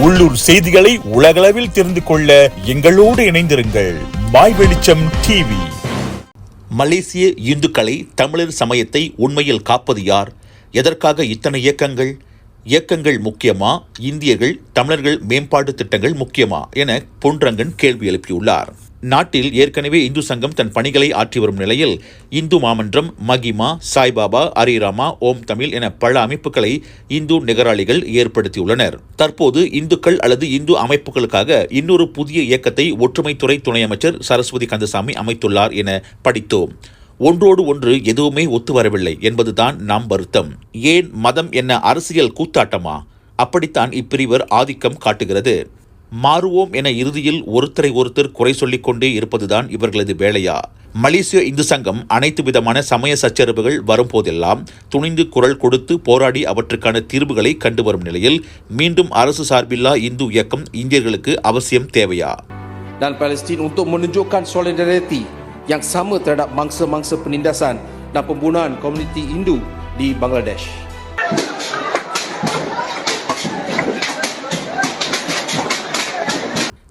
உள்ளூர் செய்திகளை உலகளவில் தெரிந்து கொள்ள எங்களோடு இணைந்திருங்கள். மாய் வெளிச்சம் டிவி. மலேசிய இந்துக்களை, தமிழர் சமயத்தை உண்மையில் காப்பது யார்? எதற்காக இத்தனை இயக்கங்கள்? இயக்கங்கள் முக்கியமா? இந்தியர்கள், தமிழர்கள் மேம்பாட்டு திட்டங்கள் முக்கியமா என பொன்ரங்கன் கேள்வி எழுப்பியுள்ளார். நாட்டில் ஏற்கனவே இந்து சங்கம் தன் பணிகளை ஆற்றி வரும் நிலையில் இந்து மாமன்றம், மகிமா, சாய்பாபா, அரிராமா, ஓம் தமிழ் என பல அமைப்புகளை இந்து நிகராளிகள் ஏற்படுத்தியுள்ளனர். தற்போது இந்துக்கள் அல்லது இந்து அமைப்புகளுக்காக இன்னொரு புதிய இயக்கத்தை ஒற்றுமைத்துறை துணை அமைச்சர் சரஸ்வதி கந்தசாமி அமைத்துள்ளார் என படித்தோம். ஒன்றோடு ஒன்று எதுவுமே ஒத்து வரவில்லை என்பதுதான் நாம் வருத்தம். ஏன் மதம் என்ன அரசியல் கூத்தாட்டமா? அப்படித்தான் இப்பிரிவர் ஆதிக்கம் காட்டுகிறது. மாறுவோம் என இறுதியில் ஒருத்தரை ஒருத்தர் குறை சொல்லிக் கொண்டே இருப்பதுதான் இவர்களது வேலையா? மலேசிய இந்து சங்கம் அனைத்து விதமான சமய சச்சரவுகள் வரும்போதெல்லாம் துணிந்து குரல் கொடுத்து போராடி அவற்றுக்கான தீர்வுகளை கண்டு வரும் நிலையில் மீண்டும் அரசு சார்பில்லா இந்து இயக்கம் இந்தியர்களுக்கு அவசியம் தேவையா? Dan Palestin untuk menunjukkan solidariti yang sama terhadap mangsa-mangsa penindasan dan pembunuhan komuniti Hindu di Bangladesh.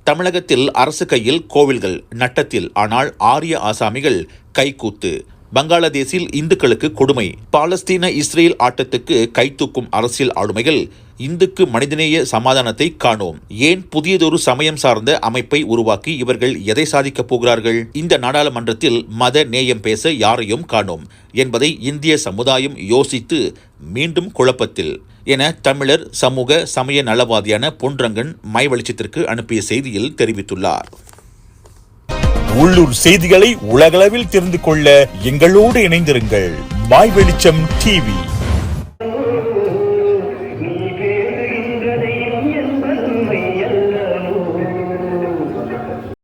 தமிழகத்தில் அரசு கையில் கோவில்கள் நட்டத்தில், ஆனால் ஆரிய ஆசாமிகள் கைக்கூத்து. பங்களாதேஷில் இந்துக்களுக்கு கொடுமை. பாலஸ்தீன இஸ்ரேல் ஆட்டத்துக்கு கைதூக்கும் அரசியல் ஆளுமைகள். இந்துக்கு மனிதநேய சமாதானத்தை காணோம். ஏன் புதியதொரு சமயம் சார்ந்த அமைப்பை உருவாக்கி இவர்கள் எதை சாதிக்கப் போகிறார்கள்? இந்த நாடாளுமன்றத்தில் மத நேயம் பேச யாரையும் காணோம் என்பதை இந்திய சமுதாயம் யோசித்து மீண்டும் குழப்பத்தில் என தமிழர் சமூக சமய நலவாதியான பொன்ரங்கன் மை வெளிச்சத்திற்கு அனுப்பிய செய்தியில் தெரிவித்துள்ளார். உள்ளூர் செய்திகளை உலகளவில் தெரிந்து கொள்ள எங்களோடு இணைந்திருங்கள். மாய் வெளிச்சம் டிவி.